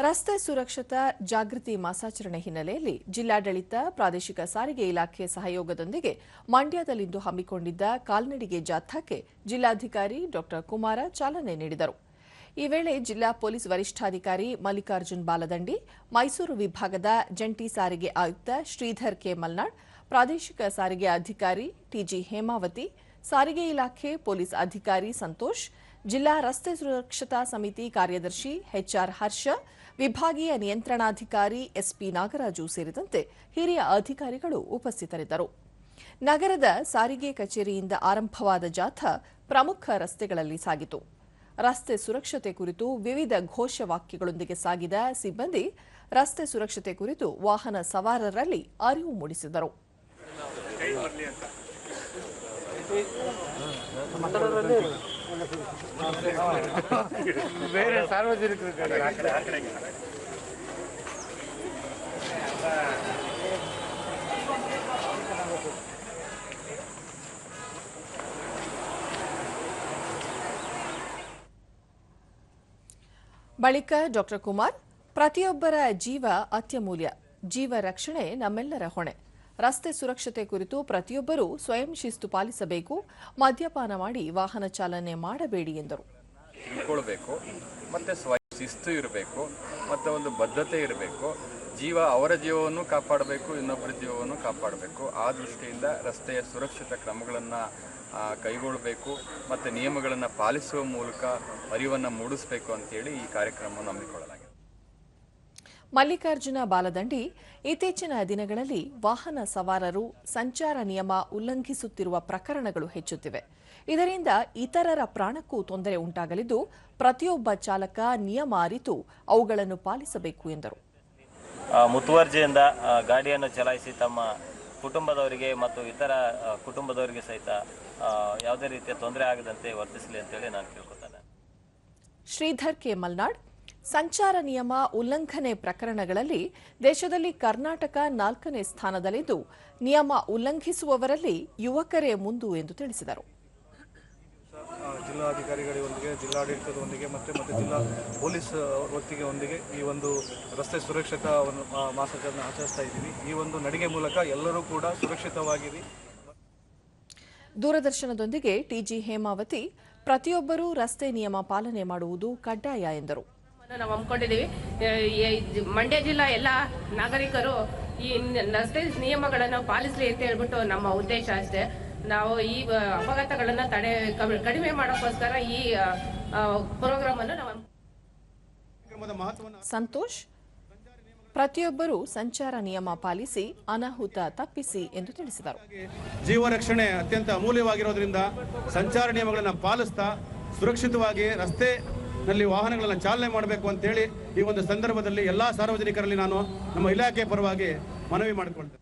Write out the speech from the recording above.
ರಸ್ತೆ ಸುರಕ್ಷತಾ ಜಾಗೃತಿ ಮಾಸಾಚರಣೆ ಹಿನ್ನೆಲೆಯಲ್ಲಿ ಜಿಲ್ಲಾಡಳಿತ ಪ್ರಾದೇಶಿಕ ಸಾರಿಗೆ ಇಲಾಖೆ ಸಹಯೋಗದೊಂದಿಗೆ ಮಂಡ್ಯದಲ್ಲಿಂದು ಹಮ್ಮಿಕೊಂಡಿದ್ದ ಕಾಲ್ನಡಿಗೆ ಜಾಥಾಕ್ಕೆ ಜಿಲ್ಲಾಧಿಕಾರಿ ಡಾ ಕುಮಾರ ಚಾಲನೆ ನೀಡಿದರು. ಈ ವೇಳೆ ಜಿಲ್ಲಾ ಪೊಲೀಸ್ ವರಿಷ್ಠಾಧಿಕಾರಿ ಮಲ್ಲಿಕಾರ್ಜುನ್ ಬಾಲದಂಡಿ, ಮೈಸೂರು ವಿಭಾಗದ ಜಂಟಿ ಸಾರಿಗೆ ಆಯುಕ್ತ ಶ್ರೀಧರ್ ಕೆ ಮಲ್ನಾಡ್, ಪ್ರಾದೇಶಿಕ ಸಾರಿಗೆ ಅಧಿಕಾರಿ ಟಿಜಿ ಹೇಮಾವತಿ, ಸಾರಿಗೆ ಇಲಾಖೆ ಪೊಲೀಸ್ ಅಧಿಕಾರಿ ಸಂತೋಷ್, ಜಿಲ್ಲಾ ರಸ್ತೆ ಸುರಕ್ಷತಾ ಸಮಿತಿ ಕಾರ್ಯದರ್ಶಿ ಎಚ್ಆರ್ ಹರ್ಷ, ವಿಭಾಗೀಯ ನಿಯಂತ್ರಣಾಧಿಕಾರಿ ಎಸ್ಪಿ ನಾಗರಾಜು ಸೇರಿದಂತೆ ಹಿರಿಯ ಅಧಿಕಾರಿಗಳು ಉಪಸ್ಥಿತರಿದ್ದರು. ನಗರದ ಸಾರಿಗೆ ಕಚೇರಿಯಿಂದ ಆರಂಭವಾದ ಜಾಥಾ ಪ್ರಮುಖ ರಸ್ತೆಗಳಲ್ಲಿ ಸಾಗಿತು. ರಸ್ತೆ ಸುರಕ್ಷತೆ ಕುರಿತು ವಿವಿಧ ಘೋಷವಾಕ್ಯಗಳೊಂದಿಗೆ ಸಾಗಿದ ಸಿಬ್ಬಂದಿ ರಸ್ತೆ ಸುರಕ್ಷತೆ ಕುರಿತು ವಾಹನ ಸವಾರರಲ್ಲಿ ಅರಿವು ಮೂಡಿಸಿದರು. ಬೇರೆ ಸಾರ್ವಜನಿಕರು ಬಳಿಕ ಡಾ ಕುಮಾರ್, ಪ್ರತಿಯೊಬ್ಬರ ಜೀವ ಅತ್ಯಮೂಲ್ಯ, ಜೀವ ರಕ್ಷಣೆ ನಮ್ಮೆಲ್ಲರ ಹೊಣೆ, ರಸ್ತೆ ಸುರಕ್ಷತೆ ಕುರಿತು ಪ್ರತಿಯೊಬ್ಬರೂ ಸ್ವಯಂ ಶಿಸ್ತು ಪಾಲಿಸಬೇಕು, ಮದ್ಯಪಾನ ಮಾಡಿ ವಾಹನ ಚಾಲನೆ ಮಾಡಬೇಡಿ ಎಂದರು. ತಿಳ್ಕೊಳ್ಬೇಕು, ಮತ್ತೆ ಸ್ವಯಂ ಶಿಸ್ತು ಇರಬೇಕು, ಮತ್ತೆ ಒಂದು ಬದ್ಧತೆ ಇರಬೇಕು. ಅವರ ಜೀವವನ್ನು ಕಾಪಾಡಬೇಕು, ಇನ್ನೊಬ್ಬರ ಜೀವವನ್ನು ಕಾಪಾಡಬೇಕು. ಆ ದೃಷ್ಟಿಯಿಂದ ರಸ್ತೆಯ ಸುರಕ್ಷತಾ ಕ್ರಮಗಳನ್ನು ಕೈಗೊಳ್ಳಬೇಕು ಮತ್ತು ನಿಯಮಗಳನ್ನು ಪಾಲಿಸುವ ಮೂಲಕ ಅರಿವನ್ನು ಮೂಡಿಸಬೇಕು ಅಂತೇಳಿ ಈ ಕಾರ್ಯಕ್ರಮವನ್ನು ಹಮ್ಮಿಕೊಳ್ಳಲಾಗಿದೆ. ಮಲ್ಲಿಕಾರ್ಜುನ ಬಾಲದಂಡಿ, ಇತ್ತೀಚಿನ ದಿನಗಳಲ್ಲಿ ವಾಹನ ಸವಾರರು ಸಂಚಾರ ನಿಯಮ ಉಲ್ಲಂಘಿಸುತ್ತಿರುವ ಪ್ರಕರಣಗಳು ಹೆಚ್ಚುತ್ತಿವೆ. ಇದರಿಂದ ಇತರರ ಪ್ರಾಣಕ್ಕೂ ತೊಂದರೆ ಉಂಟಾಗಲಿದ್ದು, ಪ್ರತಿಯೊಬ್ಬ ಚಾಲಕ ನಿಯಮ ಅರಿತು ಅವುಗಳನ್ನು ಪಾಲಿಸಬೇಕು ಎಂದರು. ಮುತುವರ್ಜಿಯಿಂದ ಗಾಡಿಯನ್ನು ಚಲಾಯಿಸಿ ತಮ್ಮ ಕುಟುಂಬದವರಿಗೆ ಮತ್ತು ಇತರ ಕುಟುಂಬದವರಿಗೆ ಸಹಿತ ಯಾವುದೇ ರೀತಿಯ ತೊಂದರೆ ಆಗದಂತೆ ವರ್ತಿಸಲಿ ಅಂತೇಳಿ ನಾನು ಕೇಳ್ಕೊತೇನೆ. ಶ್ರೀಧರ್ ಕೆ ಮಲ್ನಾಡ್, ಸಂಚಾರ ನಿಯಮ ಉಲ್ಲಂಘನೆ ಪ್ರಕರಣಗಳಲ್ಲಿ ದೇಶದಲ್ಲಿ ಕರ್ನಾಟಕ 4ನೇ ಸ್ಥಾನದಲ್ಲಿದ್ದು, ನಿಯಮ ಉಲ್ಲಂಘಿಸುವವರಲ್ಲಿ ಯುವಕರೇ ಮುಂದು ಎಂದು ತಿಳಿಸಿದರು. ಜಿಲ್ಲಾಧಿಕಾರಿಗಳೊಂದಿಗೆ, ಜಿಲ್ಲಾಡಳಿತದೊಂದಿಗೆ ಮತ್ತೆ ಜಿಲ್ಲಾ ಪೊಲೀಸ್ ವೃತ್ತಿಗೆ ಈ ಒಂದು ರಸ್ತೆ ಸುರಕ್ಷತಾ ಮಾಸಾಚರಣೆ ಆಚರಿಸ್ತಾ ಇದ್ದೀವಿ. ಈ ಒಂದು ನಡಿಗೆ ಮೂಲಕ ಎಲ್ಲರೂ ಕೂಡ ಸುರಕ್ಷಿತವಾಗಿರಿ. ದೂರದರ್ಶನದೊಂದಿಗೆ ಟಿಜಿ ಹೇಮಾವತಿ, ಪ್ರತಿಯೊಬ್ಬರೂ ರಸ್ತೆ ನಿಯಮ ಪಾಲನೆ ಮಾಡುವುದು ಕಡ್ಡಾಯ ಎಂದರು. ನಾವು ಹಮ್ಮಿಕೊಂಡಿದ್ದೀವಿ. ಮಂಡ್ಯ ಜಿಲ್ಲಾ ಎಲ್ಲ ನಾಗರಿಕರು ಈ ರಸ್ತೆ ನಿಯಮಗಳನ್ನು ಪಾಲಿಸಲಿ ಅಂತ ಹೇಳ್ಬಿಟ್ಟು ನಮ್ಮ ಉದ್ದೇಶ ಅಷ್ಟೇ. ನಾವು ಈ ಅಪಘಾತಗಳನ್ನು ಕಡಿಮೆ ಮಾಡೋಕ್ಕೋಸ್ಕರ ಈ ಪ್ರೋಗ್ರಾಮ್ ಅನ್ನು ನಾವು. ಸಂತೋಷ್, ಪ್ರತಿಯೊಬ್ಬರೂ ಸಂಚಾರ ನಿಯಮ ಪಾಲಿಸಿ ಅನಾಹುತ ತಪ್ಪಿಸಿ ಎಂದು ತಿಳಿಸಿದರು. ಜೀವ ರಕ್ಷಣೆ ಅತ್ಯಂತ ಅಮೂಲ್ಯವಾಗಿರೋದ್ರಿಂದ ಸಂಚಾರ ನಿಯಮಗಳನ್ನು ಪಾಲಿಸ್ತಾ ಸುರಕ್ಷಿತವಾಗಿ ರಸ್ತೆನಲ್ಲಿ ವಾಹನಗಳನ್ನು ಚಾಲನೆ ಮಾಡಬೇಕು ಅಂತೇಳಿ ಈ ಒಂದು ಸಂದರ್ಭದಲ್ಲಿ ಎಲ್ಲಾ ಸಾರ್ವಜನಿಕರಲ್ಲಿ ನಾನು ನಮ್ಮ ಇಲಾಖೆ ಪರವಾಗಿ ಮನವಿ ಮಾಡಿಕೊಳ್ತೇನೆ.